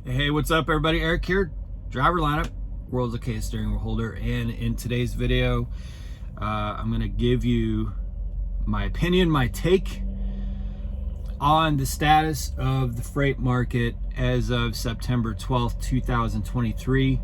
Hey, what's up everybody? Eric here, driver lineup, world's okayest steering wheel holder, and in today's video I'm going to give you my opinion, my take on the status of the freight market as of September 12th, 2023,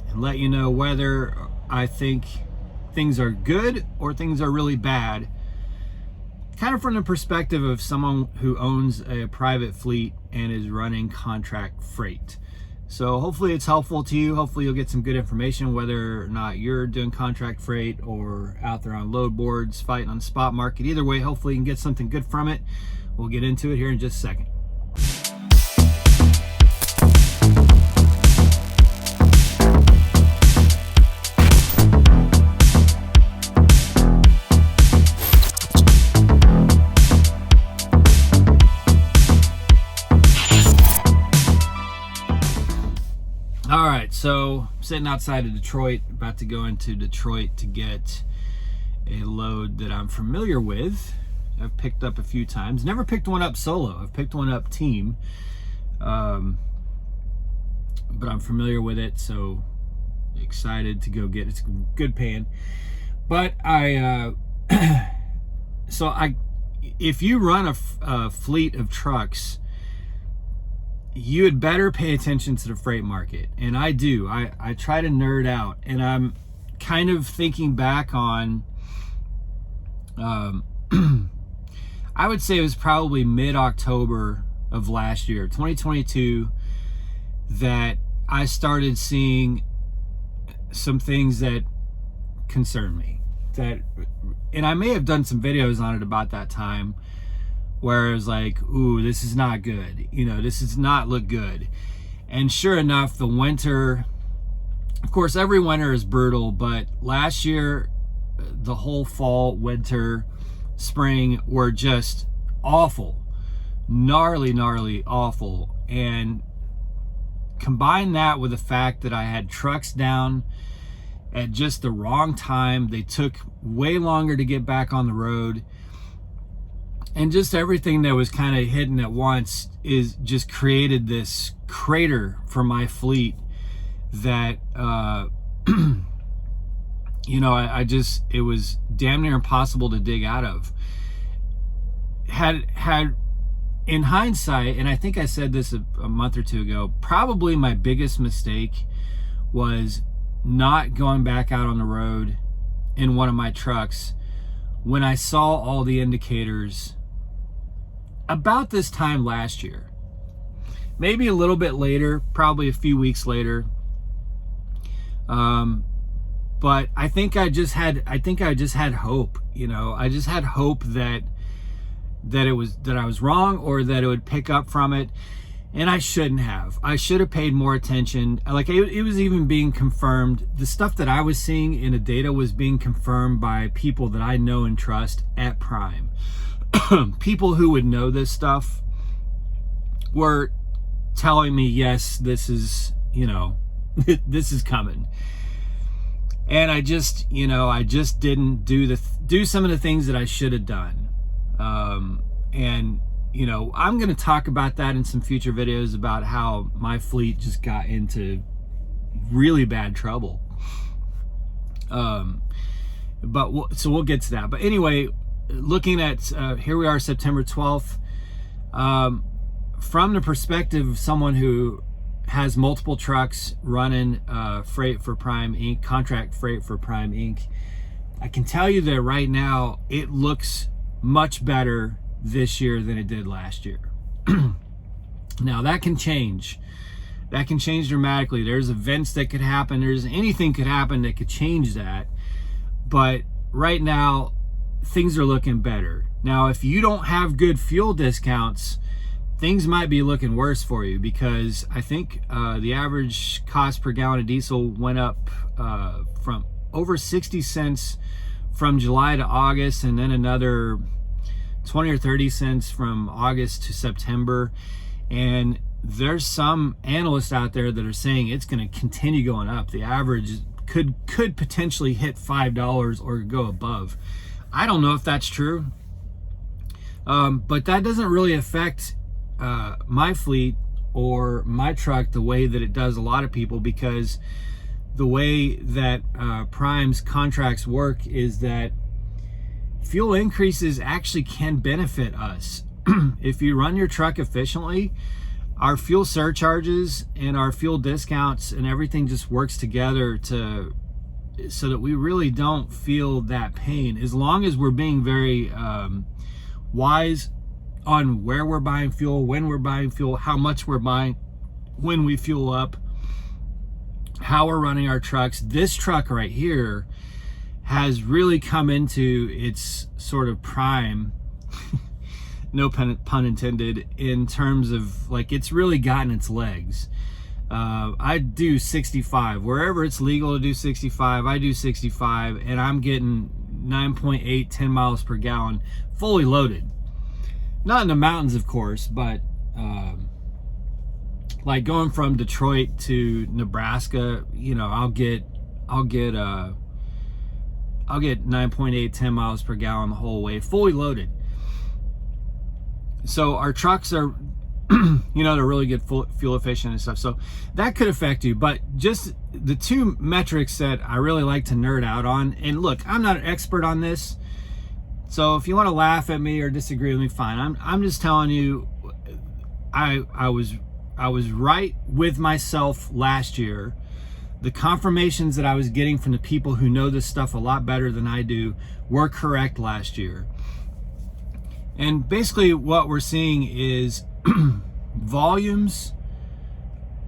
and let you know whether I think things are good or things are really bad, kind of from the perspective of someone who owns a private fleet and is running contract freight. So hopefully it's helpful to you. Hopefully you'll get some good information, whether or not you're doing contract freight or out there on load boards fighting on the spot market. Either way, hopefully you can get something good from it. We'll get into it here in just a second. All right, so I'm sitting outside of Detroit, about to go into Detroit to get a load that I'm familiar with. I've picked up a few times. Never picked one up solo. I've picked one up team, but I'm familiar with it, so excited to go get it. It's good paying. But if you run a fleet of trucks, you had better pay attention to the freight market. And I do. I try to nerd out, and I'm kind of thinking back on, I would say it was probably mid-October of last year, 2022, that I started seeing some things that concern me. And I may have done some videos on it about that time, where it was like, ooh, this is not good. You know, this does not look good. And sure enough, the winter, of course, every winter is brutal, but last year, the whole fall, winter, spring were just awful. Gnarly awful. And combine that with the fact that I had trucks down at just the wrong time. They took way longer to get back on the road. And just everything that was kind of hidden at once is just created this crater for my fleet that, you know, it was damn near impossible to dig out of. Had in hindsight, and I think I said this a month or two ago, probably my biggest mistake was not going back out on the road in one of my trucks when I saw all the indicators about this time last year. Maybe a little bit later, probably a few weeks later. But I think I just had hope, you know. I just had hope that I was wrong, or that it would pick up from it. And I shouldn't have. I should have paid more attention. Like, it was even being confirmed. The stuff that I was seeing in the data was being confirmed by people that I know and trust at Prime. People who would know this stuff were telling me, yes, this is, you know, this is coming. And I just didn't do some of the things that I should have done. And, you know, I'm going to talk about that in some future videos, about how my fleet just got into really bad trouble. So we'll get to that. But anyway, looking at, here we are, September 12th, from the perspective of someone who has multiple trucks running freight for Primeinc, contract freight for Primeinc, I can tell you that right now it looks much better this year than it did last year. Now that can change. That can change dramatically. There's events that could happen. There's anything could happen that could change that. But right now, things are looking better. Now, if you don't have good fuel discounts, things might be looking worse for you, because I think the average cost per gallon of diesel went up from over 60 cents from July to August, and then another 20 or 30 cents from August to September. And there's some analysts out there that are saying it's going to continue going up. The average could potentially hit $5 or go above. I don't know if that's true, but that doesn't really affect my fleet or my truck the way that it does a lot of people, because the way that Prime's contracts work is that fuel increases actually can benefit us. If you run your truck efficiently, our fuel surcharges and our fuel discounts and everything just works together so that we really don't feel that pain, as long as we're being very wise on where we're buying fuel, when we're buying fuel, how much we're buying, when we fuel up, how we're running our trucks. This truck right here has really come into its sort of prime, no pun intended, in terms of like it's really gotten its legs. I do 65 wherever it's legal to do 65. I do 65, and I'm getting 9.8, 10 miles per gallon fully loaded. Not in the mountains, of course, but like going from Detroit to Nebraska, you know, I'll get 9.8, 10 miles per gallon the whole way, fully loaded. So our trucks are, you know, they're really good fuel efficient and stuff. So that could affect you. But just the two metrics that I really like to nerd out on, and look, I'm not an expert on this, so if you want to laugh at me or disagree with me, fine. I'm just telling you, I was right with myself last year. The confirmations that I was getting from the people who know this stuff a lot better than I do were correct last year. And basically what we're seeing is volumes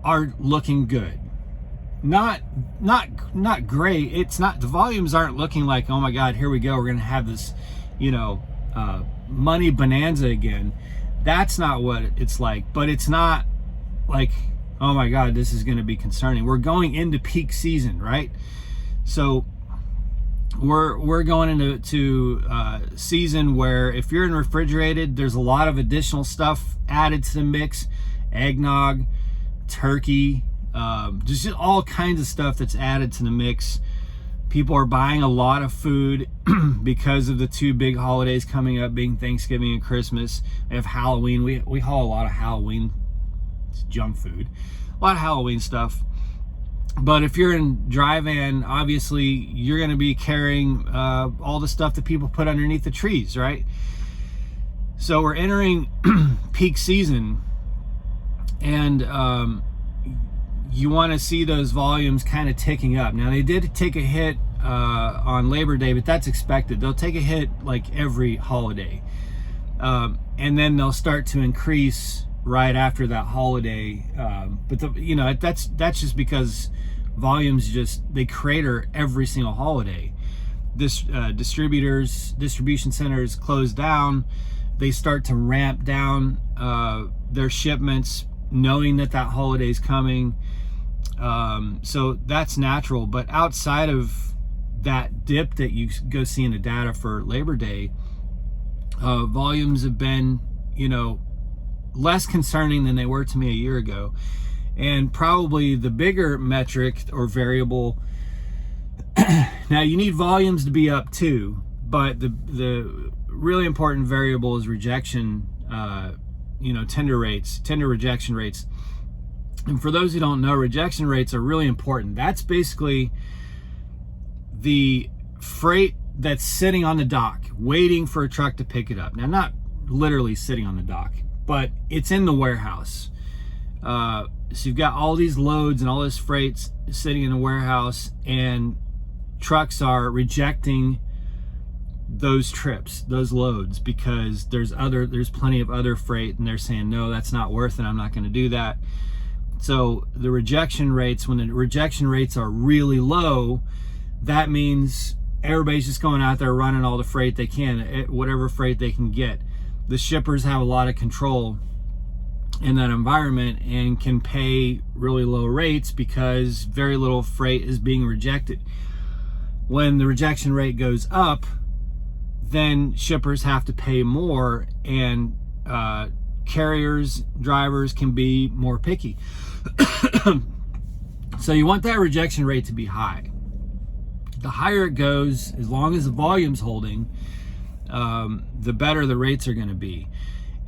are looking good. Not great. It's not, the volumes aren't looking like, oh my God, here we go, we're gonna have this, you know, money bonanza again. That's not what it's like. But it's not like, oh my God, this is gonna be concerning. We're going into peak season, right? So we're going into season where if you're in refrigerated, there's a lot of additional stuff added to the mix. Eggnog, turkey, just all kinds of stuff that's added to the mix. People are buying a lot of food because of the two big holidays coming up, being Thanksgiving and Christmas. We have Halloween. We haul a lot of Halloween, it's junk food, a lot of Halloween stuff. But if you're in dry van, obviously you're going to be carrying all the stuff that people put underneath the trees, right? So we're entering peak season, and you want to see those volumes kind of ticking up. Now, they did take a hit on Labor Day, but that's expected. They'll take a hit like every holiday, and then they'll start to increase right after that holiday. But you know, that's just because volumes they crater every single holiday. This distribution centers close down. They start to ramp down their shipments, knowing that holiday's coming. So that's natural. But outside of that dip that you go see in the data for Labor Day, volumes have been, you know, less concerning than they were to me a year ago. And probably the bigger metric or variable, now you need volumes to be up too, but the really important variable is rejection, you know, tender rejection rates. And for those who don't know, rejection rates are really important. That's basically the freight that's sitting on the dock waiting for a truck to pick it up. Now, not literally sitting on the dock, but it's in the warehouse. So you've got all these loads and all this freight sitting in a warehouse, and trucks are rejecting those trips, those loads, because there's plenty of other freight, and they're saying, no, that's not worth it, I'm not going to do that. So the rejection rates, when the rejection rates are really low, that means everybody's just going out there running all the freight they can, whatever freight they can get. The shippers have a lot of control in that environment and can pay really low rates because very little freight is being rejected. When the rejection rate goes up, then shippers have to pay more, and carriers, drivers can be more picky. So you want that rejection rate to be high. The higher it goes, as long as the volume's holding, the better the rates are going to be.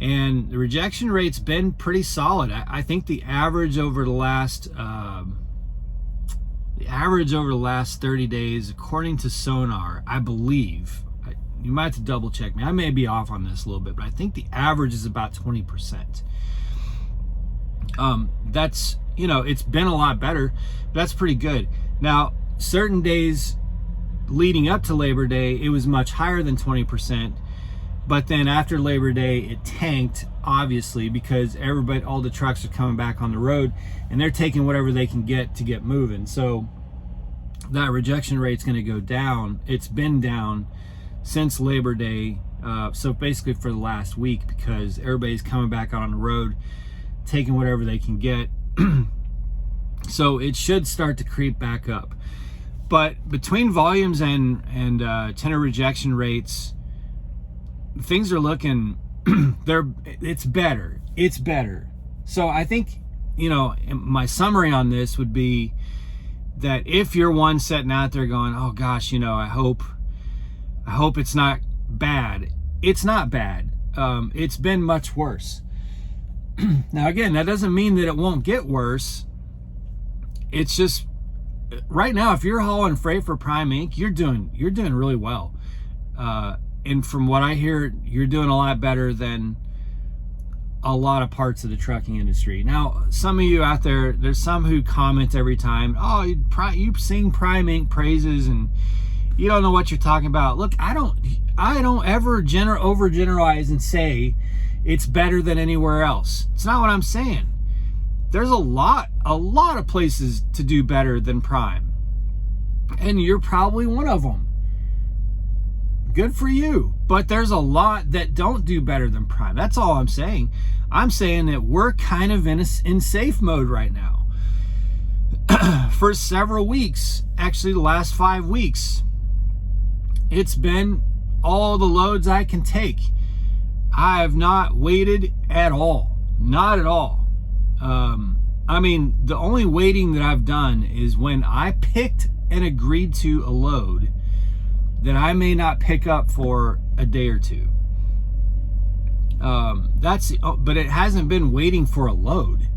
And the rejection rate's been pretty solid. I think the average over the last 30 days, according to Sonar, I believe, you might have to double check me, I may be off on this a little bit, but I think the average is about 20%. That's, you know, it's been a lot better, but that's pretty good. Now, certain days leading up to Labor Day, it was much higher than 20%. But then after Labor Day, it tanked, obviously, because all the trucks are coming back on the road and they're taking whatever they can get to get moving. So that rejection rate's going to go down. It's been down since Labor Day. So basically for the last week, because everybody's coming back out on the road, taking whatever they can get. So it should start to creep back up. But between volumes and tender rejection rates, things are looking, it's better. So I think, you know, my summary on this would be that if you're one sitting out there going, oh gosh, you know, I hope it's not bad. It's not bad. It's been much worse. Now again, that doesn't mean that it won't get worse. It's just right now, if you're hauling freight for Primeinc, you're doing really well. And from what I hear, you're doing a lot better than a lot of parts of the trucking industry. Now, some of you out there, there's some who comment every time, oh, you sing Primeinc praises and you don't know what you're talking about. Look, I don't ever overgeneralize and say it's better than anywhere else. It's not what I'm saying. There's a lot of places to do better than Prime. And you're probably one of them. Good for you. But there's a lot that don't do better than Prime. That's all I'm saying. I'm saying that we're kind of in safe mode right now. For several weeks, actually the last 5 weeks, it's been all the loads I can take. I have not waited at all. Not at all. I mean, the only waiting that I've done is when I picked and agreed to a load that I may not pick up for a day or two. But it hasn't been waiting for a load.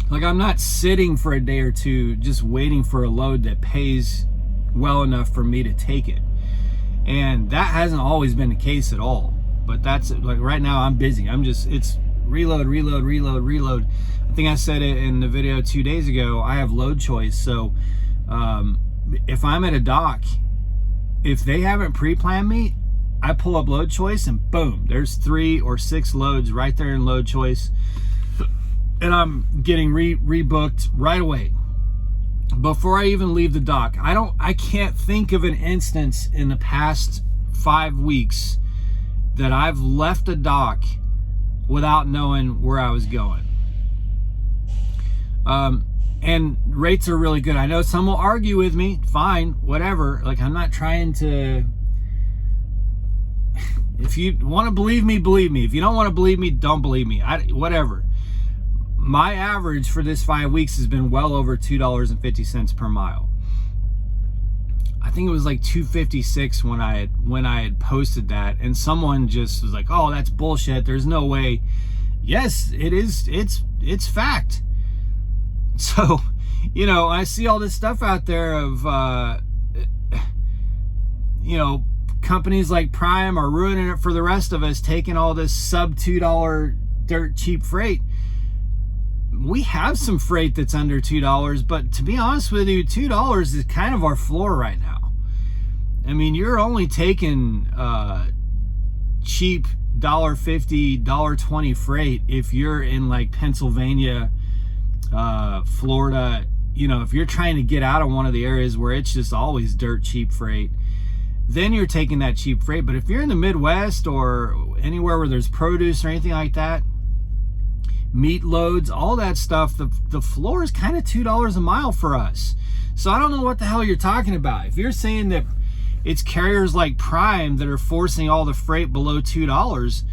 Like, I'm not sitting for a day or two just waiting for a load that pays well enough for me to take it. And that hasn't always been the case at all. But that's, like, right now I'm busy. It's reload. I think I said it in the video 2 days ago. I have load choice. So if I'm at a dock, if they haven't pre-planned me, I pull up load choice and boom, there's 3 or 6 loads right there in load choice. And I'm getting rebooked right away before I even leave the dock. I can't think of an instance in the past 5 weeks that I've left a dock without knowing where I was going. And rates are really good. I know some will argue with me. Fine, whatever. Like, I'm not trying to... If you want to believe me, believe me. If you don't want to believe me, don't believe me. Whatever. My average for this 5 weeks has been well over $2.50 per mile. I think it was like $2.56 when I had posted that, and someone just was like, "Oh, that's bullshit. There's no way." Yes, it is. It's fact. So, you know, I see all this stuff out there of, you know, companies like Prime are ruining it for the rest of us, taking all this sub $2 dirt cheap freight. We have some freight that's under $2, but to be honest with you, $2 is kind of our floor right now. I mean, you're only taking cheap $1.50, $1.20 freight if you're in like Pennsylvania, Florida. You know, if you're trying to get out of one of the areas where it's just always dirt cheap freight, then you're taking that cheap freight. But if you're in the Midwest or anywhere where there's produce or anything like that, meat loads, all that stuff, the floor is kind of $2 a mile for us. So I don't know what the hell you're talking about. If you're saying that it's carriers like Prime that are forcing all the freight below $2,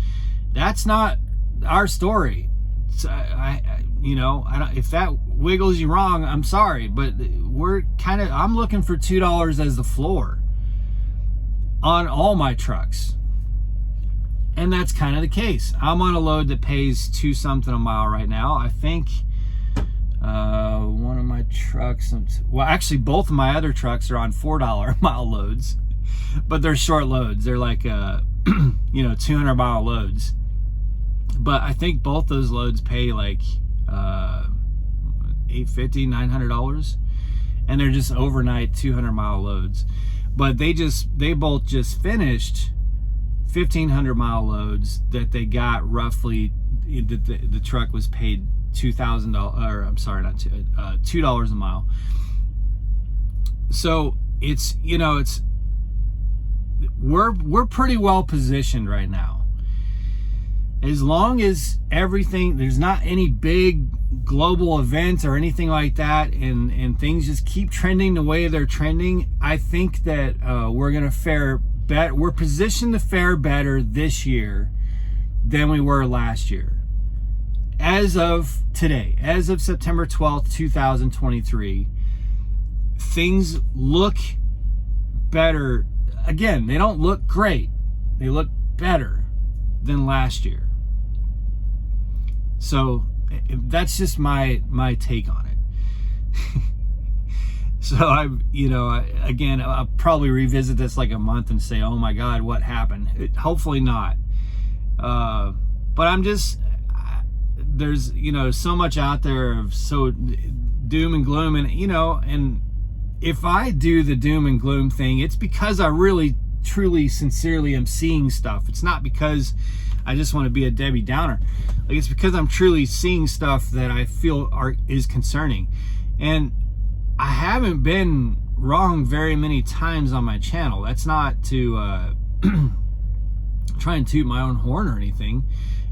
that's not our story. So if that wiggles you wrong, I'm sorry, but I'm looking for $2 as the floor on all my trucks. And that's kind of the case. I'm on a load that pays $2 something a mile right now. I think one of my trucks, well, actually both of my other trucks are on $4 a mile loads, but they're short loads. They're like 200 mile loads. But I think both those loads pay like $850, $900, and they're just overnight 200 mile loads. But they both just finished 1,500 mile loads that they got roughly. The truck was paid $2,000, or I'm sorry, not $2 a mile. So it's we're pretty well positioned right now. As long as there's not any big global events or anything like that, and things just keep trending the way they're trending, I think that we're gonna fare better. We're positioned to fare better this year than we were last year. As of today, as of September 12th, 2023, things look better. Again, they don't look great. They look better than last year. So that's just my take on it. So I'll probably revisit this like a month and say, oh my God, what happened? Hopefully not. But I'm just, there's, so much out there of so doom and gloom, and if I do the doom and gloom thing, it's because I really, truly, sincerely am seeing stuff. It's not because I just want to be a Debbie Downer. Like, it's because I'm truly seeing stuff that I feel is concerning. And I haven't been wrong very many times on my channel. That's not to try and toot my own horn or anything.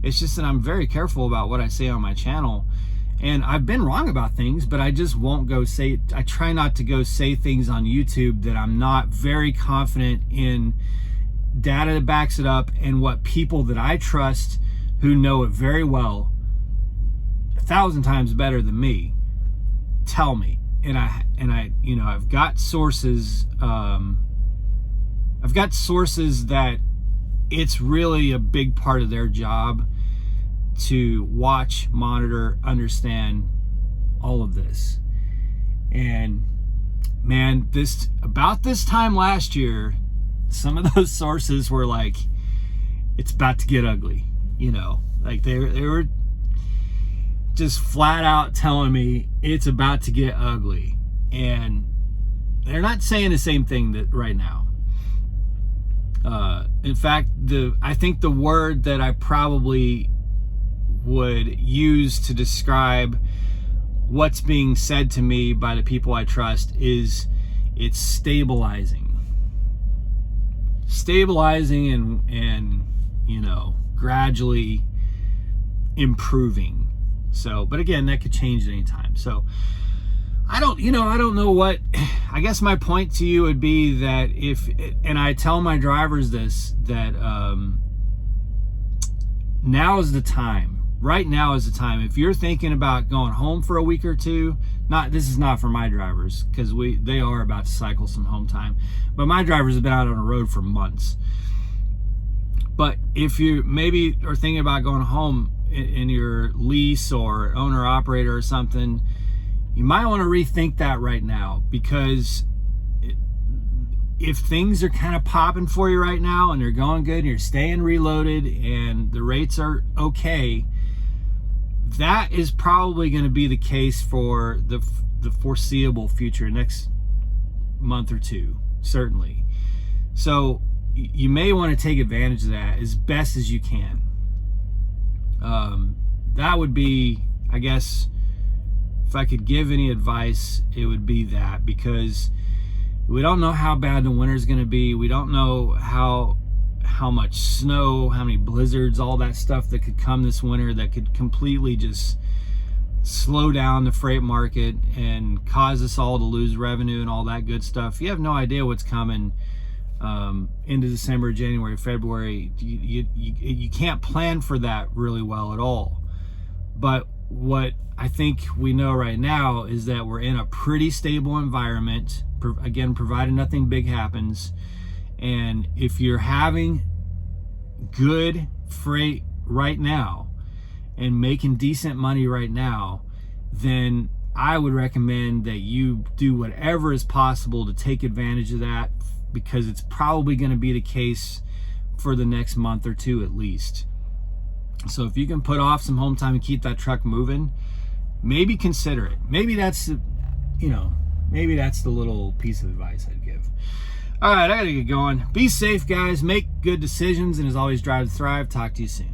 It's just that I'm very careful about what I say on my channel. And I've been wrong about things, but I just won't go say, I try not to go say things on YouTube that I'm not very confident in data that backs it up, and what people that I trust who know it very well, 1,000 times better than me, tell me. And I've got sources. I've got sources that it's really a big part of their job to watch, monitor, understand all of this. And man, about this time last year, some of those sources were like, it's about to get ugly, like they were just flat out telling me it's about to get ugly. And they're not saying the same thing that right now. In fact, I think the word that I probably would use to describe what's being said to me by the people I trust is it's stabilizing and gradually improving. So, but again, that could change at any time. So I don't know what, I guess my point to you would be that and I tell my drivers this, that now is the time. Right now is the time. If you're thinking about going home for a week or two, this is not for my drivers, because they are about to cycle some home time, but my drivers have been out on the road for months. But if you maybe are thinking about going home in your lease or owner operator or something, you might want to rethink that right now, because if things are kind of popping for you right now and they're going good and you're staying reloaded and the rates are okay, that is probably going to be the case for the foreseeable future, next month or two, certainly. So you may want to take advantage of that as best as you can. That would be, I guess, if I could give any advice, it would be that, because we don't know how bad the winter's going to be. We don't know how much snow, how many blizzards, all that stuff that could come this winter that could completely just slow down the freight market and cause us all to lose revenue and all that good stuff. You have no idea what's coming into December, January, February. You can't plan for that really well at all. But what I think we know right now is that we're in a pretty stable environment, again, provided nothing big happens. And if you're having good freight right now and making decent money right now, then I would recommend that you do whatever is possible to take advantage of that, because it's probably going to be the case for the next month or two at least. So if you can put off some home time and keep that truck moving, maybe consider it. Maybe that's the, maybe that's the little piece of advice I'd give. All right, I gotta get going. Be safe, guys. Make good decisions, and as always, drive to thrive. Talk to you soon.